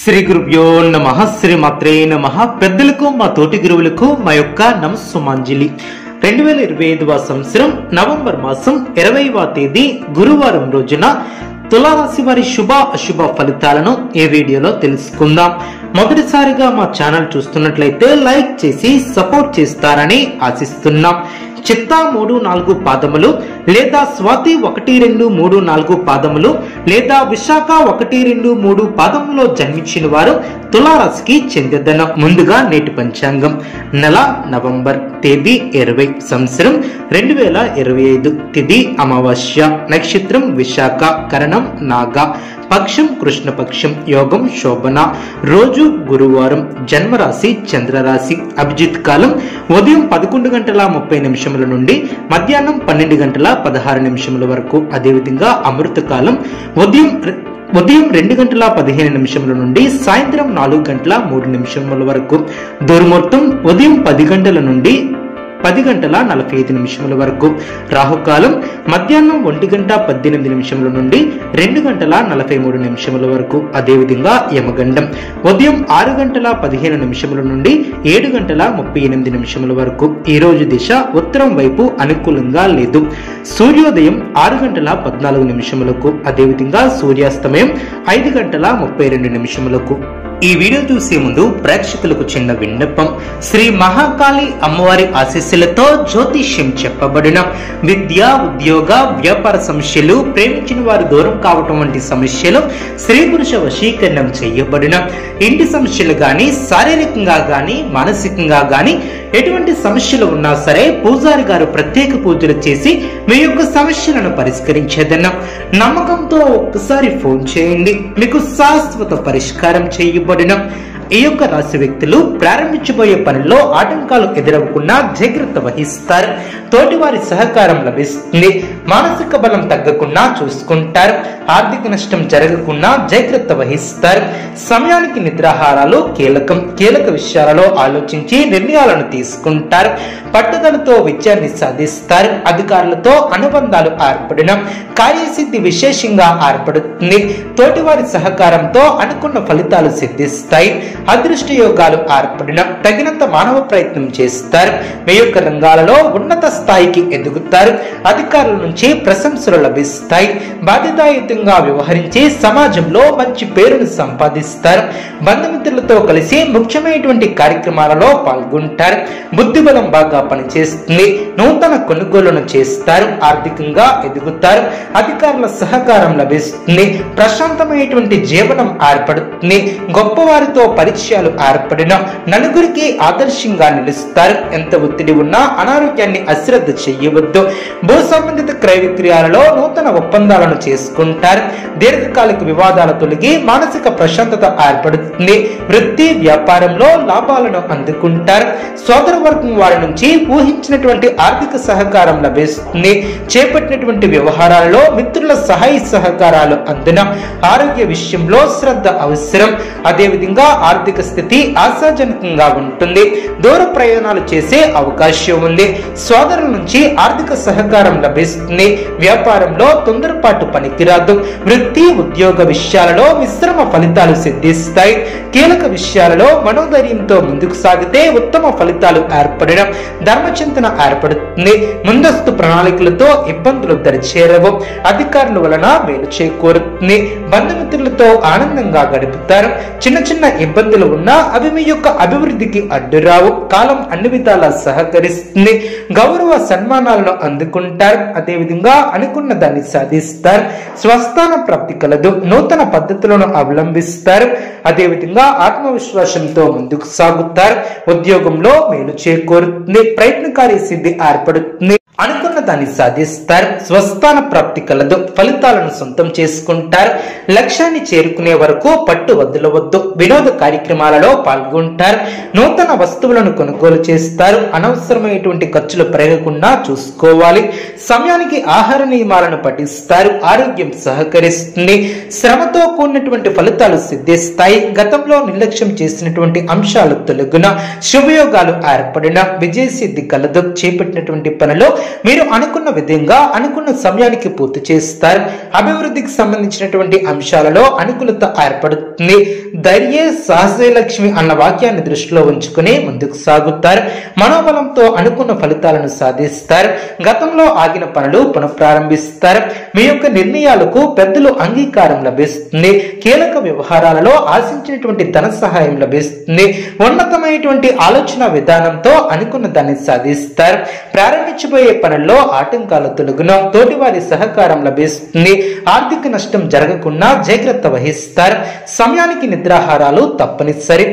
శ్రీ గురుభ్యో నమః. శ్రీ మాత్రే నమః. పెద్దలకు మా తోటి గురువులకు మా యొక్క నమస్సుమాంజలి. 2025వ సంవత్సరం నవంబర్ మాసం 20వ తేదీ గురువారం రోజున తులారాశి వారి శుభ అశుభ ఫలితాలను ఈ వీడియోలో తెలుసుకుందాం. మొదటిసారిగా మా ఛానల్ చూస్తున్నట్లయితే లైక్ చేసి సపోర్ట్ చేస్తారని ఆశిస్తున్నాం. చిత్తా 3-4 పాదములు లేదా స్వాతి 1-2-3-4 పాదములు లేదా విశాఖ 1-2-3 పాదములో జన్మించిన వారు తులారాశికి చెందిదను. ముందుగా నేటి పంచాంగం. నెల నవంబర్, తేదీ 20, సంవత్సరం 2025, తిథి అమావాస్య, నక్షత్రం విశాఖ, కరణం నాగ, పక్షం కృష్ణపక్షం, యోగం శోభన, రోజు గురువారం, జన్మరాశి చంద్రరాశి, అభిజిత్ కాలం ఉదయం 11:30 నుండి మధ్యాహ్నం 12:16 వరకు. అదేవిధంగా అమృత కాలం ఉదయం 2:15 నుండి సాయంత్రం 4:03 వరకు. దుర్ముహూర్తం ఉదయం 10 గంటల నుండి 10:45 వరకు. రాహుకాలం మధ్యాహ్నం 1:18 నుండి 2:43 వరకు. అదేవిధంగా యమగండం ఉదయం 6:15 నుండి 7:38 వరకు. ఈ రోజు దిశ ఉత్తరం వైపు అనుకూలంగా లేదు. సూర్యోదయం 6:14. అదేవిధంగా సూర్యాస్తమయం 5:32. ఈ వీడియో చూసే ముందు ప్రేక్షకులకు చిన్న విన్నపం. శ్రీ మహాకాళి అమ్మవారి ఆశీస్సులతో జ్యోతిష్యం చెప్పబడిన విద్య, ఉద్యోగ, వ్యాపార సమస్యలు, ప్రేమించిన వారు దూరం కావటం వంటి సమస్యలు, స్త్రీ పురుష వశీకరణం చేయబడిన ఇంటి సమస్యలు గాని, శారీరకంగా గాని, మానసికంగా గాని ఎటువంటి సమస్యలు ఉన్నా సరే పూజారి గారు ప్రత్యేక పూజలు చేసి మీ యొక్క సమస్యలను పరిష్కరించేదన్న నమ్మకంతో ఒక్కసారి ఫోన్ చేయండి. మీకు శాశ్వత పరిష్కారం చేయబడిన ఈ యొక్క రాశి వ్యక్తులు ప్రారంభించబోయే పనిలో ఆటంకాలు ఎదురవకుండా జాగ్రత్త వహిస్తారు. తోటివారి సహకారం లభిస్తుంది. మానసిక బలం తగ్గకుండా చూసుకుంటారు. ఆర్థిక నష్టం జరగకుండా జాగ్రత్త వహిస్తారు. సమయానికి నిద్రాహారాలు కీలకం. కీలక విషయాలలో ఆలోచించి నిర్ణయాలను తీసుకుంటారు. పట్టుదలతో విజయాన్ని సాధిస్తారు. అధికారులతో అనుబంధాలు ఏర్పడిన కార్యసిద్ధి విశేషంగా ఏర్పడుతుంది. తోటివారి సహకారంతో అనుకున్న ఫలితాలు సిద్ధిస్తాయి. అదృష్ట యోగాలు ఏర్పడిన తగినంత మానవ ప్రయత్నం చేస్తారు. మీ యొక్క రంగాలలో ఉన్నత స్థాయికి ఎదుగుతారు. అధికారుల నుంచి ప్రశంసలు లభిస్తాయి. బాధ్యతాయుతంగా వ్యవహరించి సమాజంలో మంచి పేరును సంపాదిస్తారు. బంధుమిత్రులతో కలిసి ముఖ్యమైనటువంటి కార్యక్రమాలలో పాల్గొంటారు. బుద్ధిబలం బాగా పనిచేస్తుంది. నూతన కొనుగోలును చేస్తారు. ఆర్థికంగా ఎదుగుతారు. అధికారుల సహకారం లభిస్తుంది. ప్రశాంతమైనటువంటి జీవనం ఏర్పడుతుంది. గొప్పవారితో పరిచయాలు ఏర్పడిన నలుగురికి ఆదర్శంగా నిలుస్తారు. ఎంత ఒత్తిడి ఉన్నా అనారోగ్యాన్ని అశ్రద్ధ చేయవద్దు. భూ సంబంధిత క్రయ విక్రయాలలో నూతన ఒప్పందాలను చేసుకుంటారు. దీర్ఘకాలిక వివాదాలు తొలగి మానసిక ప్రశాంతత ఏర్పడుతుంది. వృత్తి వ్యాపారంలో లాభాలను అందుకుంటారు. సోదర వర్గం వారి నుంచి ఊహించినటువంటి ఆర్థిక సహకారం లభిస్తుంది. చేపట్టినటువంటి వ్యవహారాలలో మిత్రుల సహాయ సహకారాలు అందున ఆరోగ్య విషయంలో శ్రద్ధ అవసరం. అదేవిధంగా ఆర్థిక స్థితి ఆశాజనకంగా ఉంటుంది. దూర ప్రయాణాలు చేసే అవకాశం ఉంది. సోదరుల నుంచి ఆర్థిక సహకారం లభిస్తుంది. వ్యాపారంలో తొందరపాటు పనికిరాదు. వృత్తి ఉద్యోగ విషయాలలో మిశ్రమ ఫలితాలు సిద్ధిస్తాయి. కీలక విషయాలలో మనోధైర్యంతో ముందుకు సాగితే ఉత్తమ ఫలితాలు ఏర్పడిన ధర్మచింతన ఏర్పడుతుంది. ముందస్తు ప్రణాళికలతో ఇబ్బందులు దరిచేరవు. అధికారుల వలన మేలు చేకూరుతుంది. బంధుమిత్రులతో ఆనందంగా గడుపుతారు. చిన్న చిన్న ఇబ్బందులు ఉన్నా అవి మీ యొక్క అభివృద్ధికి అడ్డురావు. కాలం అన్ని విధాలా సహకరిస్తుంది. గౌరవ సన్మానాలను అందుకుంటారు. అదేవిధంగా అనుకున్న దాన్ని సాధిస్తారు. స్వస్థాన ప్రాప్తి కలదు. నూతన పద్ధతులను అవలంబిస్తారు. అదేవిధంగా ఆత్మవిశ్వాసంతో ముందుకు సాగుతారు. ఉద్యోగంలో మేలు చేకూరుతుంది. ప్రయత్నకారి సిద్ధి ఏర్పడుతుంది. అనుకున్న దాన్ని సాధిస్తారు. స్వస్థాన ప్రాప్తి కలదు. ఫలితాలను సొంతం చేసుకుంటారు. లక్ష్యాన్ని చేరుకునే వరకు పట్టు వదలవద్దు. వినోద కార్యక్రమాలలో పాల్గొంటారు. నూతన వస్తువులను కొనుగోలు చేస్తారు. అనవసరమైనటువంటి ఖర్చులు పెరగకుండా చూసుకోవాలి. సమయానికి ఆహార నియమాలను పాటిస్తారు. ఆరోగ్యం సహకరిస్తుంది. శ్రమతో కూడినటువంటి ఫలితాలు సిద్ధిస్తాయి. గతంలో నిర్లక్ష్యం చేసినటువంటి అంశాలు తొలగున శుభయోగాలు ఏర్పడిన విజయసిద్ధి కలదు. చేపట్టినటువంటి పనిలో మీరు అనుకున్న విధంగా అనుకున్న సమయానికి పూర్తి చేస్తారు. అభివృద్ధికి సంబంధించినటువంటి అంశాలలో అనుకూలత ఏర్పడుతుంది. ధైర్య సహజ లక్ష్మి అన్న వాక్యాన్ని దృష్టిలో ఉంచుకుని ముందుకు సాగుతారు. మనోబలంతో అనుకున్న ఫలితాలను సాధిస్తారు. గతంలో ఆగిన పనులు పునఃప్రారంభిస్తారు. మీ యొక్క నిర్ణయాలకు పెద్దలు అంగీకారం లభిస్తుంది. కీలక వ్యవహారాలలో ఆశించినటువంటి ధన సహాయం లభిస్తుంది. ఉన్నతమైనటువంటి ఆలోచన విధానంతో అనుకున్న దాన్ని సాధిస్తారు. ప్రారంభించబోయే పనుల్లో ఆటంకాలు తొలగును. తోటివారి సహకారం లభిస్తుంది. ఆర్థిక నష్టం జరగకుండా జాగ్రత్త వహిస్తారు. సమయానికి నిద్రాహారాలు తప్పనిసరి.